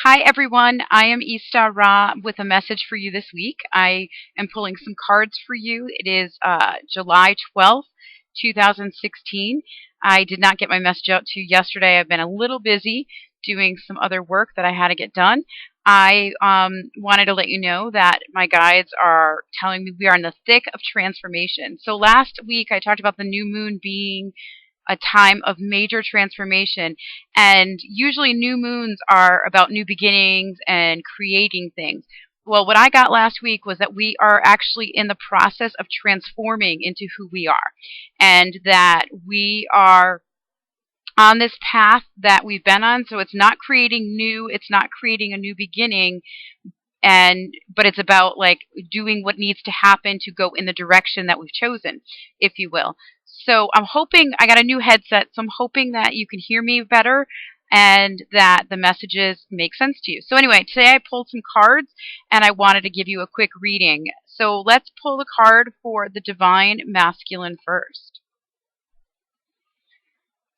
Hi everyone, I am EstaRa with a message for you this week. I am pulling some cards for you. It is July 12th, 2016. I did not get my message out to you yesterday. I've been a little busy doing some other work that I had to get done. I wanted to let you know that my guides are telling me we are in the thick of transformation. So last week I talked about the new moon being a time of major transformation. And usually new moons are about new beginnings and creating things. Well, what I got last week was that we are actually in the process of transforming into who we are, and that we are on this path that we've been on. So it's not creating new, it's not creating a new beginning, but it's about like doing what needs to happen to go in the direction that we've chosen, if you will. So I'm hoping I got a new headset, so I'm hoping that you can hear me better and that the messages make sense to you. So anyway, today I pulled some cards and I wanted to give you a quick reading. So let's pull the card for the Divine Masculine first.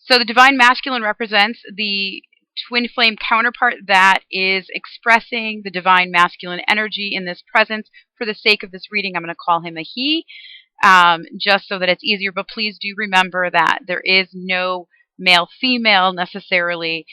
So the Divine Masculine represents the twin flame counterpart that is expressing the divine masculine energy in this presence. For the sake of this reading, I'm going to call him a he, just so that it's easier. But please do remember that there is no male female necessarily.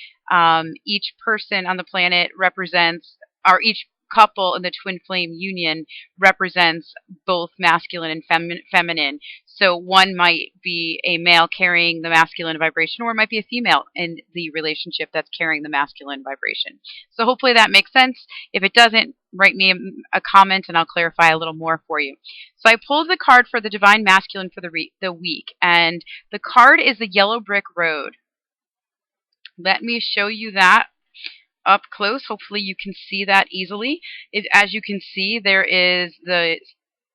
Each person on the planet represents, or each couple in the twin flame union represents both masculine and feminine. So one might be a male carrying the masculine vibration, or it might be a female in the relationship that's carrying the masculine vibration. So hopefully that makes sense. If it doesn't, write me a comment and I'll clarify a little more for you. So I pulled the card for the Divine Masculine for the week, and the card is the Yellow Brick Road. Let me show you that up close. Hopefully you can see that easily. As you can see, there is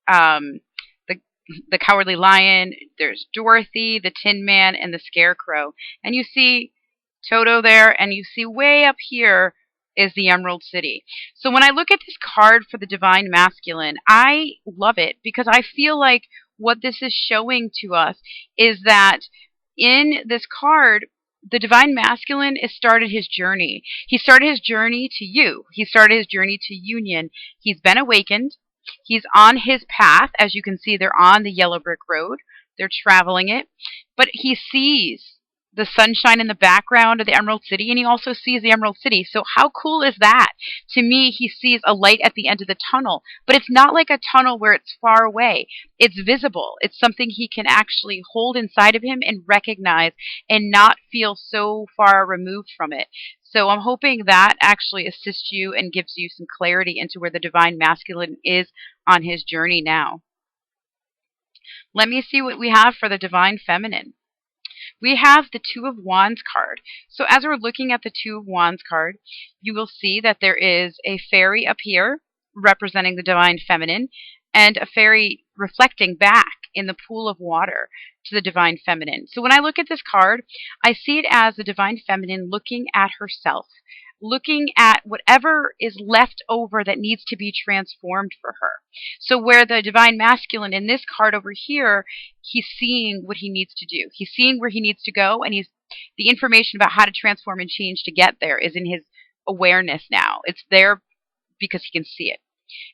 um, the the Cowardly Lion. There's Dorothy, the Tin Man, and the Scarecrow. And you see Toto there, and you see way up here is the Emerald City. So when I look at this card for the Divine Masculine, I love it because I feel like what this is showing to us is that in this card, the Divine Masculine has started his journey. He started his journey to you. He started his journey to union. He's been awakened. He's on his path. As you can see, they're on the Yellow Brick Road. They're traveling it. But he sees the sunshine in the background of the Emerald City, and he also sees the Emerald City. So how cool is that? To me, he sees a light at the end of the tunnel, but it's not like a tunnel where it's far away. It's visible. It's something he can actually hold inside of him and recognize and not feel so far removed from it. So I'm hoping that actually assists you and gives you some clarity into where the Divine Masculine is on his journey now. Let me see what we have for the Divine Feminine. We have the Two of Wands card. So as we're looking at the Two of Wands card, you will see that there is a fairy up here representing the Divine Feminine, and a fairy reflecting back in the pool of water to the Divine Feminine. So when I look at this card, I see it as the Divine Feminine looking at herself, looking at whatever is left over that needs to be transformed for her. So where the Divine Masculine in this card over here, he's seeing what he needs to do. He's seeing where he needs to go, and the information about how to transform and change to get there is in his awareness now. It's there because he can see it.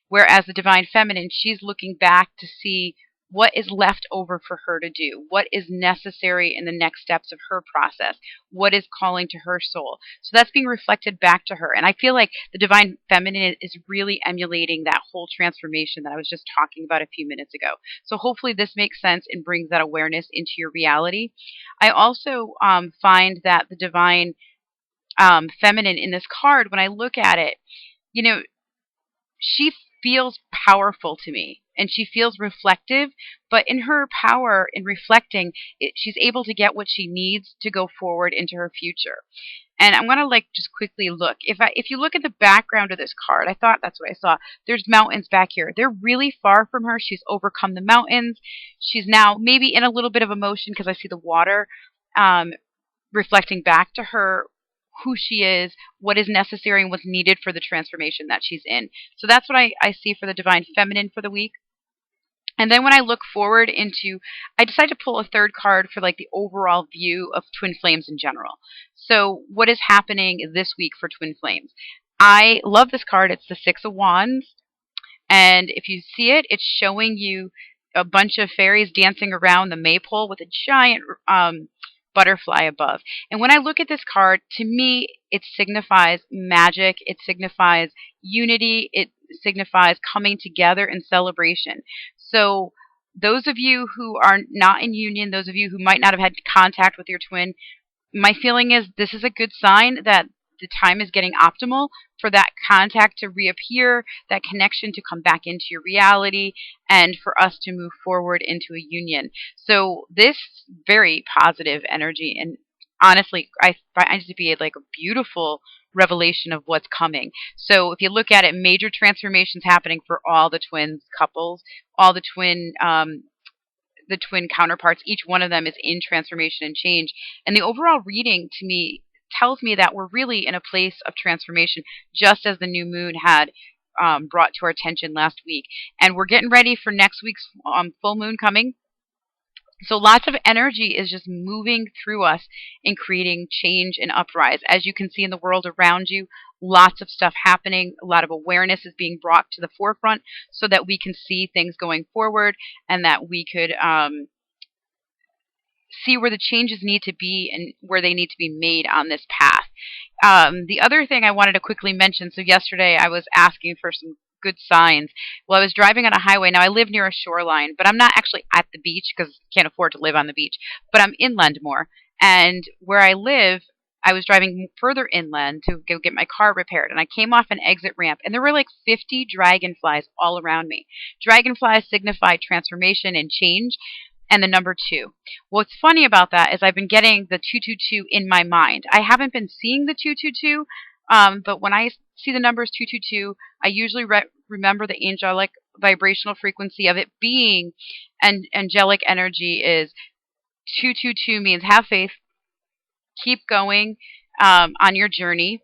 Whereas the Divine Feminine, she's looking back to see what is left over for her to do, what is necessary in the next steps of her process, what is calling to her soul. So that's being reflected back to her. And I feel like the Divine Feminine is really emulating that whole transformation that I was just talking about a few minutes ago. So hopefully this makes sense and brings that awareness into your reality. I also find that the Divine Feminine in this card, when I look at it, she feels powerful to me, and she feels reflective, but in her power in reflecting, she's able to get what she needs to go forward into her future. And I'm going to just quickly look. If you look at the background of this card, I thought that's what I saw. There's mountains back here. They're really far from her. She's overcome the mountains. She's now maybe in a little bit of emotion because I see the water reflecting back to her who she is, what is necessary, and what's needed for the transformation that she's in. So that's what I see for the Divine Feminine for the week. And then when I look forward I decided to pull a third card for the overall view of twin flames in general. So what is happening this week for twin flames? I love this card. It's the Six of Wands. And if you see it, it's showing you a bunch of fairies dancing around the maypole with a giant butterfly above. And when I look at this card, to me, it signifies magic, it signifies unity, it signifies coming together and celebration. So, those of you who are not in union, those of you who might not have had contact with your twin, my feeling is this is a good sign that the time is getting optimal for that contact to reappear, that connection to come back into your reality, and for us to move forward into a union. So this very positive energy, and honestly, I find it to be like a beautiful revelation of what's coming. So if you look at it, major transformations happening for all the twins couples, all the twin counterparts. Each one of them is in transformation and change. And the overall reading to me tells me that we're really in a place of transformation, just as the new moon had brought to our attention last week. And we're getting ready for next week's full moon coming. So lots of energy is just moving through us and creating change and uprise. As you can see in the world around you, lots of stuff happening. A lot of awareness is being brought to the forefront so that we can see things going forward and that we could see where the changes need to be and where they need to be made on this path. The other thing I wanted to quickly mention, so yesterday I was asking for some good signs. Well, I was driving on a highway. Now, I live near a shoreline, but I'm not actually at the beach because I can't afford to live on the beach, but I'm inland more. And where I live, I was driving further inland to go get my car repaired, and I came off an exit ramp, and there were like 50 dragonflies all around me. Dragonflies signify transformation and change, and the number 2. What's funny about that is I've been getting the 222 in my mind. I haven't been seeing the 222, but when I see the numbers 222, I usually remember the angelic vibrational frequency of it being, and angelic energy is 222 means have faith, keep going on your journey,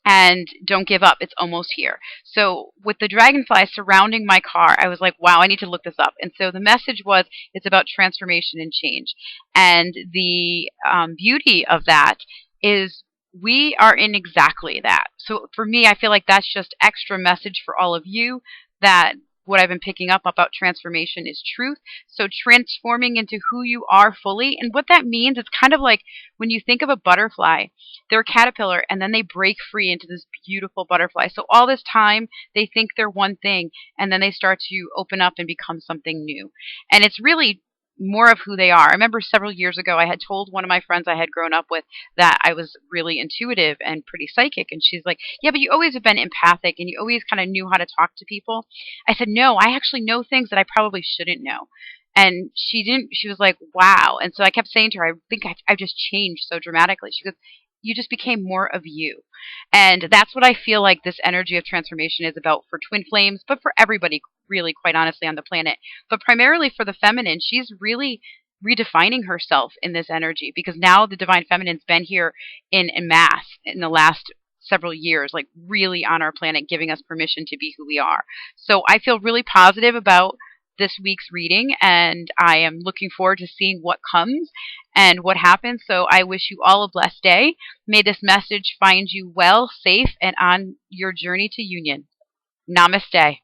and don't give up. It's almost here. So with the dragonflies surrounding my car, I was like, wow, I need to look this up. And so the message was it's about transformation and change. And the beauty of that is we are in exactly that. So for me, I feel like that's just extra message for all of you that what I've been picking up about transformation is truth. So transforming into who you are fully. And what that means, it's kind of like when you think of a butterfly, they're a caterpillar and then they break free into this beautiful butterfly. So all this time they think they're one thing and then they start to open up and become something new. And it's really more of who they are. I remember several years ago I had told one of my friends I had grown up with that I was really intuitive and pretty psychic, and she's like, yeah, but you always have been empathic and you always kind of knew how to talk to people. I said, no, I actually know things that I probably shouldn't know. And she didn't, she was like, wow. And so I kept saying to her, I think I've just changed so dramatically. She goes, you just became more of you. And that's what I feel like this energy of transformation is about for twin flames, but for everybody, really, quite honestly, on the planet. But primarily for the feminine, she's really redefining herself in this energy because now the divine feminine's been here in mass in the last several years, like really on our planet, giving us permission to be who we are. So I feel really positive about this week's reading, and I am looking forward to seeing what comes and what happens. So I wish you all a blessed day. May this message find you well, safe, and on your journey to union. Namaste.